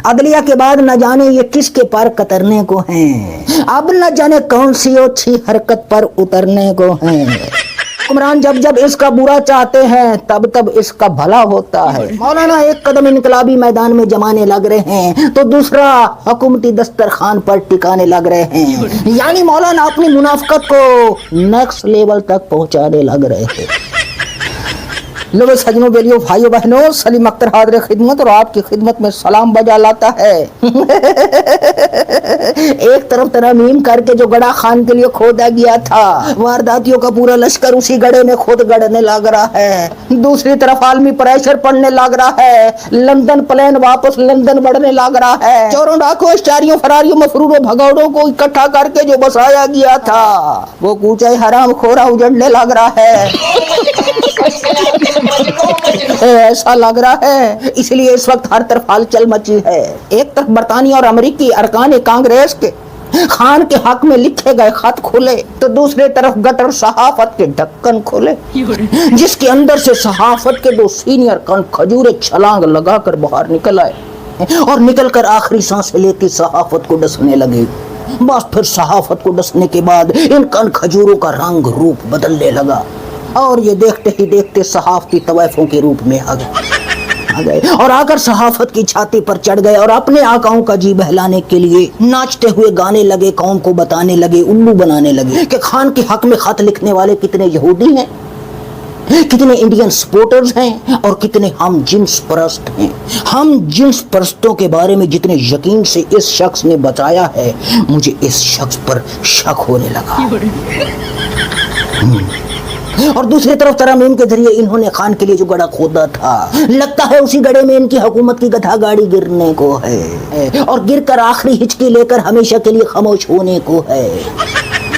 अदलिया के बाद न जाने ये किसके पर कतरने को हैं, अब न जाने कौन सी अच्छी हरकत पर उतरने को हैं। हुक्मरान जब जब इसका बुरा चाहते हैं तब तब इसका भला होता है। मौलाना एक कदम इनकलाबी मैदान में जमाने लग रहे हैं तो दूसरा हुकूमती दस्तरखान पर टिकाने लग रहे हैं, यानी मौलाना अपनी मुनाफिकत को नेक्स्ट लेवल तक पहुंचाने लग रहे हैं। लोगों सजनों बेलियों भाइयों बहनों, सलीम अख्तर हाज़िर खिदमत और आपकी खिदमत में सलाम बजा लाता है। एक तरफ तरमीम करके जो गड़ा खान के लिए खोदा गया था, वारदातियों का पूरा लश्कर उसी गड़े में खुद गड़ने लग रहा है। दूसरी तरफ आलमी प्रेशर पड़ने लग रहा है, लंदन प्लेन वापस लंदन बढ़ने लग रहा है। चोरों डाकुओं इश्तारियों फरारियों मफरूरों भगौड़ों को इकट्ठा करके जो बसाया गया था वो कूचे हराम खोरा उजड़ने लग रहा है। ऐसा लग रहा है, इसलिए इस वक्त हर तरफ हलचल मची है। एक तरफ बरतानिया और अमेरिकी अरकान कांग्रेस के खान के हक में लिखे गए खत खुले तो दूसरे तरफ गटर सहाफत के ढक्कन खुले, जिसके अंदर से सहाफत के दो सीनियर कन खजूरे छलांग लगाकर बाहर निकल आए और निकलकर आखिरी सांसें लेती सहाफत को डसने लगे। बस फिर सहाफत को डसने के बाद इन कन खजूरों का रंग रूप बदलने लगा और ये देखते ही देखते सहाफती तवाइफों के रूप में आ गए और आकर सहाफत की छाती पर चढ़ गए और अपने आकाओं का जी बहलाने के लिए नाचते हुए गाने लगे, कौम को बताने लगे, उल्लू बनाने लगे कि खान के हक में खत लिखने वाले कितने यहूदी हैं, कितने इंडियन सपोर्टर्स हैं और कितने हम जिन्स परस्त हैं। हम जिन्स परस्तों के बारे में जितने यकीन से इस शख्स ने बताया है, मुझे इस शख्स पर शक होने लगा। और दूसरी तरफ तरमीम के जरिए इन्होंने खान के लिए जो गड़ा खोदा था, लगता है उसी गड़े में इनकी हुकूमत की गधा गाड़ी गिरने को है और गिरकर आखिरी हिचकी लेकर हमेशा के लिए खामोश होने को है,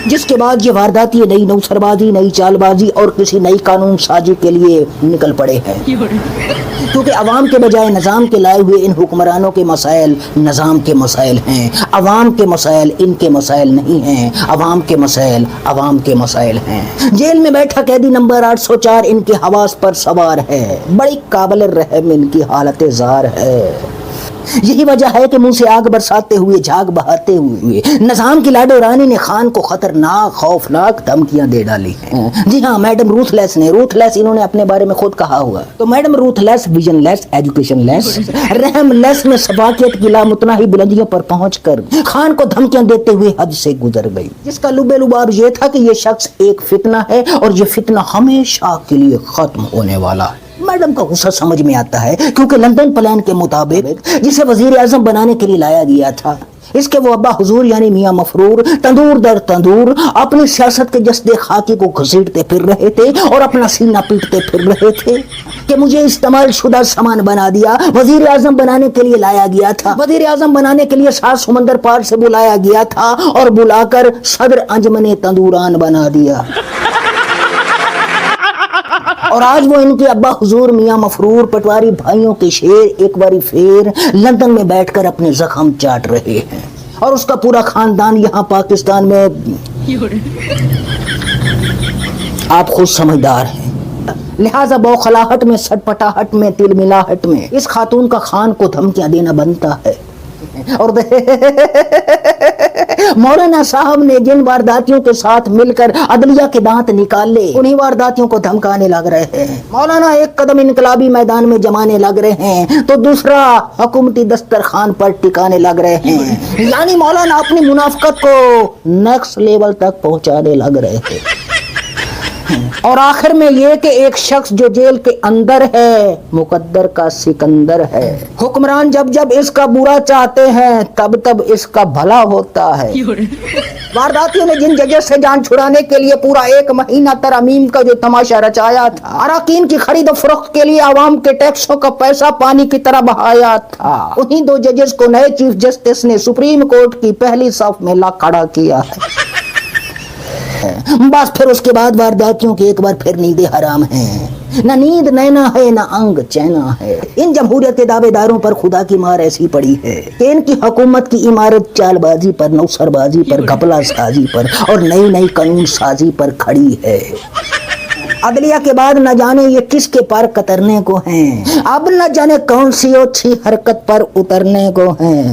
जिसके बाद ये वारदाती नई नौसरबाजी, नई चालबाजी और किसी नई कानून साजी के लिए निकल पड़े हैं। क्योंकि अवाम के बजाय निज़ाम के लाए हुए इन हुक्मरानों के मसाइल निज़ाम के मसाइल हैं, अवाम के मसाइल इनके मसाइल नहीं हैं, अवाम के मसाइल अवाम के मसाइल हैं। जेल में बैठा कैदी नंबर 804 इनके हवास पर सवार है, बड़ी काबिल रहम इनकी हालत जार है। यही वजह है कि मुंह से आग बरसाते हुए, झाग बहाते हुए निजाम की लाडो रानी ने खान को खतरनाक खौफनाक धमकियां दे डाली हैं। जी हाँ, मैडम रूथलेस ने, रूथलेस इन्होंने अपने बारे में खुद कहा हुआ। तो मैडम रूथलेस, विजनलेस, एजुकेशनलेस, रहमलेस में सफाकियत की लामुतनाही बुलंदियों पर पहुंचकर खान को धमकियां देते हुए हद से गुजर गई, जिसका लुबे लुबाब ये था कि ये शख्स एक फितना है और ये फितना हमेशा के लिए खत्म होने वाला है। मैडम का गुस्सा समझ में आता है, क्योंकि लंदन प्लान के मुताबिक जिसे वजीर आजम बनाने के लिए लाया गया था, इसके वो अब्बा हुजूर यानी मियां मफरूर तंदूर दर तंदूर अपनी सियासत के जस्दे खाकी को घसीटते फिर रहे थे और अपना सीना पीटते फिर रहे थे कि मुझे इस्तेमाल शुदा सामान बना दिया, वजीर आजम बनाने के लिए लाया गया था, वजीर आजम बनाने के लिए 7 समंदर पार से बुलाया गया था और बुलाकर सदर अंजमने तंदूरान बना दिया। और आज वो इनके अब्बा हुजूर मियां मफरूर पटवारी भाइयों के शेर एक बारी फिर लंदन में बैठकर अपने जख्म चाट रहे हैं और उसका पूरा खानदान यहाँ पाकिस्तान में। आप खुद समझदार हैं, लिहाजा बौखलाहट में, सटपटाहट में, तिलमिलाहट में इस खातून का खान को धमकियां देना बनता है। और मौलाना साहब ने जिन वारदातियों के साथ मिलकर अदलिया के दांत निकाले, उन्हीं वारदातियों को धमकाने लग रहे हैं। मौलाना एक कदम इनकलाबी मैदान में जमाने लग रहे हैं तो दूसरा हुकूमती दस्तरखान पर टिकाने लग रहे हैं, यानी मौलाना अपनी मुनाफिकत को नेक्स्ट लेवल तक पहुंचाने लग रहे हैं। और आखिर में ये कि एक शख्स जो जेल के अंदर है मुकद्दर का सिकंदर है। हुक्मरान जब जब इसका बुरा चाहते हैं तब तब इसका भला होता है। वारदातियों ने जिन जजेस से जान छुड़ाने के लिए पूरा 1 महीना तरमीम का जो तमाशा रचाया था, अराकीन की खरीद फरोख्त के लिए आवाम के टैक्सों का पैसा पानी की तरह बहाया था, उन्हीं 2 जजेस को नए चीफ जस्टिस ने सुप्रीम कोर्ट की पहली सफ में ला खड़ा किया है। बस फिर उसके बाद वारदातियों की एक बार फिर नींदें हराम हैं, न नींद नैना है न अंग चैना है। इन जमहूरियत के दावेदारों पर खुदा की मार ऐसी पड़ी है कि इनकी हुकूमत की इमारत चालबाजी पर, नौसरबाजी पर, घपला साजी पर और नई नई कानून साजी पर खड़ी है। عدلیہ کے بعد نہ جانے یہ کس کے پر کترنے کو ہیں، اب نہ جانے کون سی اچھی حرکت پر اترنے کو ہیں۔